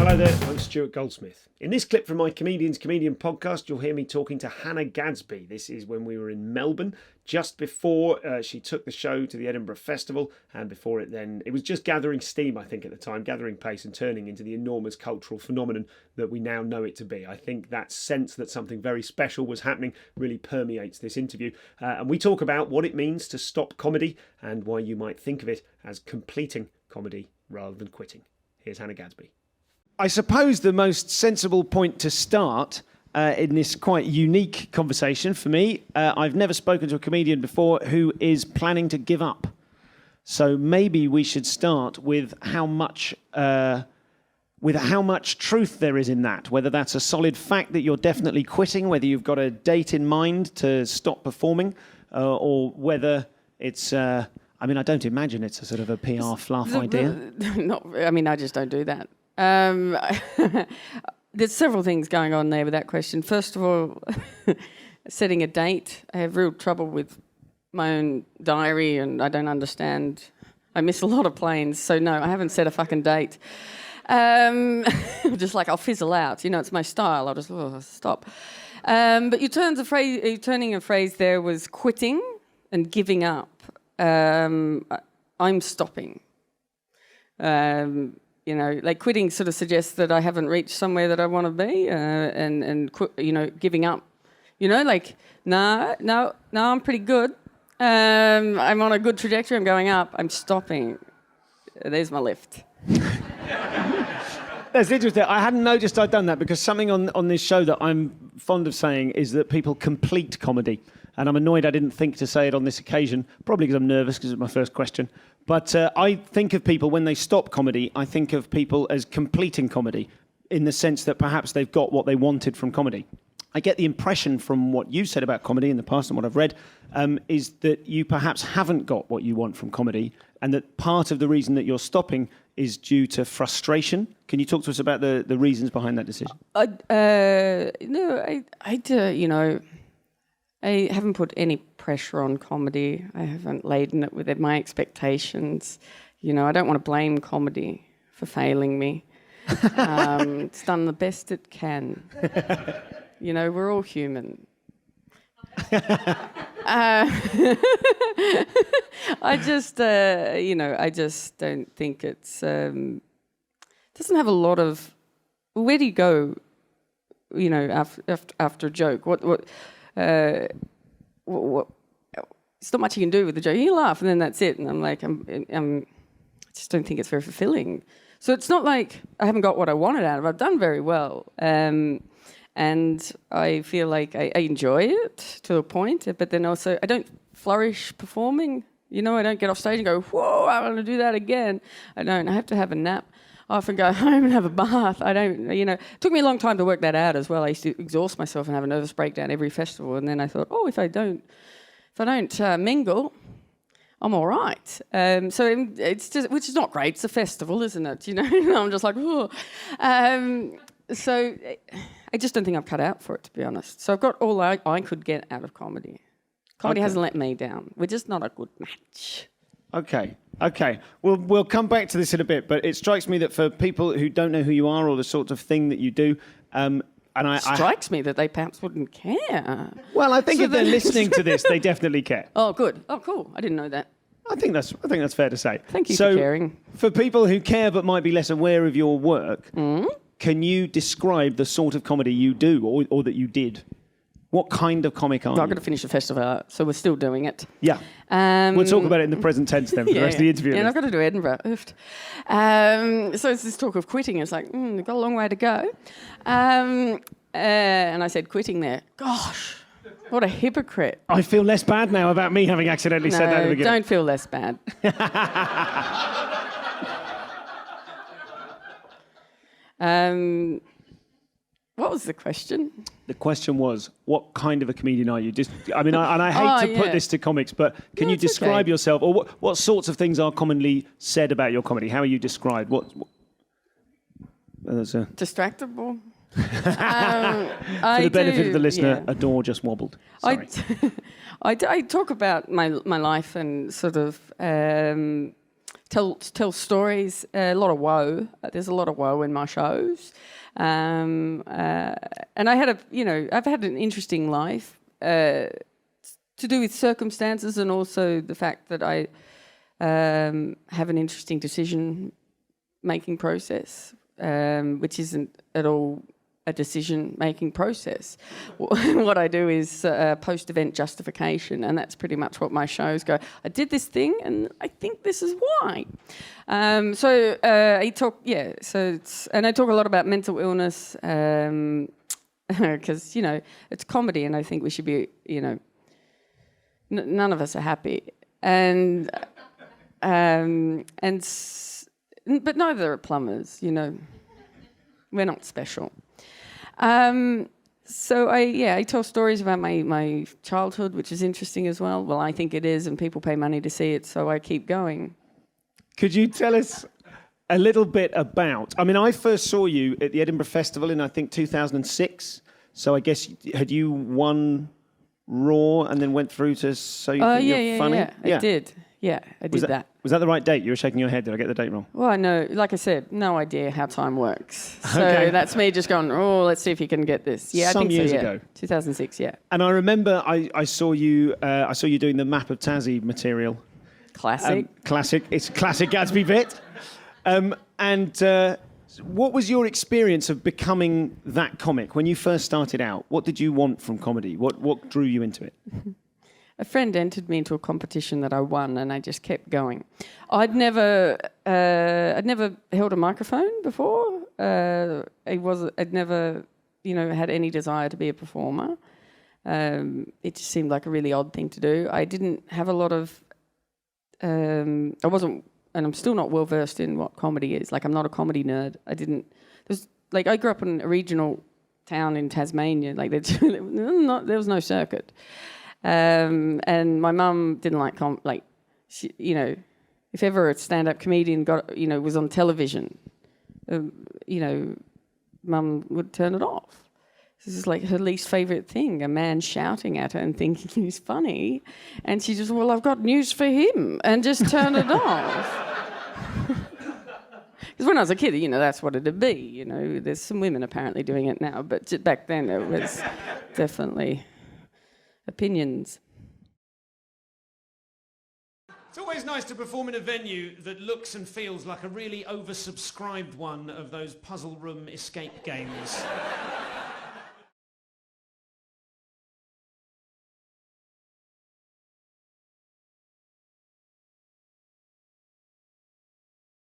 Hello there, I'm Stuart Goldsmith. In this clip from my Comedian's Comedian podcast, you'll hear me talking to Hannah Gadsby. This is when we were in Melbourne, just before she took the show to the Edinburgh Festival, and before it then, it was just gathering steam, I think, at the time, gathering pace and turning into the enormous cultural phenomenon that we now know it to be. I think that sense that something very special was happening really permeates this interview. And we talk about what it means to stop comedy and why you might think of it as completing comedy rather than quitting. Here's Hannah Gadsby. I suppose the most sensible point to start in this quite unique conversation for me, I've never spoken to a comedian before who is planning to give up. So maybe we should start with how much truth there is in that, whether that's a solid fact that you're definitely quitting, whether you've got a date in mind to stop performing, or whether it's... I don't imagine it's a sort of a PR fluff idea. I just don't do that. There's several things going on there with that question. First of all, setting a date. I have real trouble with my own diary and I don't understand. I miss a lot of planes, so no, I haven't set a fucking date. Just like I'll fizzle out. It's my style. I'll just stop. But turning a phrase there was quitting and giving up. I'm stopping. Quitting sort of suggests that I haven't reached somewhere that I want to be, and giving up. No, I'm pretty good. I'm on a good trajectory. I'm going up. I'm stopping. There's my lift. That's interesting. I hadn't noticed I'd done that because something on this show that I'm fond of saying is that people complete comedy. And I'm annoyed I didn't think to say it on this occasion, probably because I'm nervous because it's my first question. But I think of people, when they stop comedy, I think of people as completing comedy in the sense that perhaps they've got what they wanted from comedy. I get the impression from what you've said about comedy in the past and what I've read is that you perhaps haven't got what you want from comedy and that part of the reason that you're stopping is due to frustration. Can you talk to us about the reasons behind that decision? I haven't put any pressure on comedy. I haven't laden it with my expectations. I don't want to blame comedy for failing me. It's done the best it can. We're all human. I just don't think it's... doesn't have a lot of... Where do you go, after a joke? What it's not much you can do with the joke. You laugh and then that's it. And I'm like, I just don't think it's very fulfilling. So it's not like I haven't got what I wanted out of it. I've done very well. And I feel like I enjoy it to a point, but then also I don't flourish performing. I don't get off stage and go, whoa, I want to do that again. I don't. I have to have a nap. I often go home and have a bath. I don't, it took me a long time to work that out as well. I used to exhaust myself and have a nervous breakdown every festival. And then I thought, if I don't mingle, I'm all right. So it's just, which is not great. It's a festival, isn't it? I'm just like, oh. So I just don't think I'm cut out for it, to be honest. So I've got all I could get out of comedy. Comedy hasn't let me down. We're just not a good match. Okay. We'll come back to this in a bit, but it strikes me that for people who don't know who you are or the sort of thing that you do, strikes me that they perhaps wouldn't care. Well, I think if they're listening to this, they definitely care. Oh, good. Oh, cool. I didn't know that. I think that's fair to say. Thank you for caring. For people who care but might be less aware of your work, can you describe the sort of comedy you do or that you did? What kind of comic are you? I've got to finish the festival, so we're still doing it. Yeah. We'll talk about it in the present tense then for the rest of the interview. Yeah, and I've got to do Edinburgh. So it's this talk of quitting. It's like, we've got a long way to go. And I said quitting there. Gosh, what a hypocrite. I feel less bad now about me having accidentally said that at the beginning. Don't feel less bad. What was the question? The question was, what kind of a comedian are you? I hate to put this to comics, but can you describe yourself, or what sorts of things are commonly said about your comedy? How are you described? Distractible. For the benefit of the listener, a door just wobbled. Sorry. I talk about my life and sort of tell stories. A lot of woe. There's a lot of woe in my shows, and I had I've had an interesting life to do with circumstances, and also the fact that I have an interesting decision-making process, which isn't at all a decision-making process. What I do is post-event justification, and that's pretty much what my shows go. I did this thing, and I think this is why. I talk, and I talk a lot about mental illness, because it's comedy, and I think we should be, none of us are happy, but neither are plumbers. We're not special. I tell stories about my childhood, which is interesting as well. Well, I think it is, and people pay money to see it, so I keep going. Could you tell us a little bit about... I mean, I first saw you at the Edinburgh Festival in, I think, 2006. So I guess, had you won Raw and then went through to So You Think You're Funny? Yeah, I did. Yeah, I did that. Was that the right date? You were shaking your head. Did I get the date wrong? Well, no, like I said, no idea how time works. So that's me just going, let's see if you can get this. Yeah, Some I think years so, yeah. ago. 2006, yeah. And I remember I saw you doing the Map of Tassie material. Classic. Classic. It's a classic Gadsby bit. What was your experience of becoming that comic when you first started out? What did you want from comedy? What drew you into it? A friend entered me into a competition that I won, and I just kept going. I'd never held a microphone before. I'd never, had any desire to be a performer. It just seemed like a really odd thing to do. I didn't have a lot of. I wasn't, and I'm still not well versed in what comedy is. Like, I'm not a comedy nerd. I grew up in a regional town in Tasmania. Like, there was no circuit. And my mum didn't like if ever a stand-up comedian was on television, mum would turn it off. This is like her least favourite thing, a man shouting at her and thinking he's funny, and she just, I've got news for him, and just turn it off. Because when I was a kid, that's what it'd be. There's some women apparently doing it now, but back then it was definitely opinions. It's always nice to perform in a venue that looks and feels like a really oversubscribed one of those puzzle room escape games.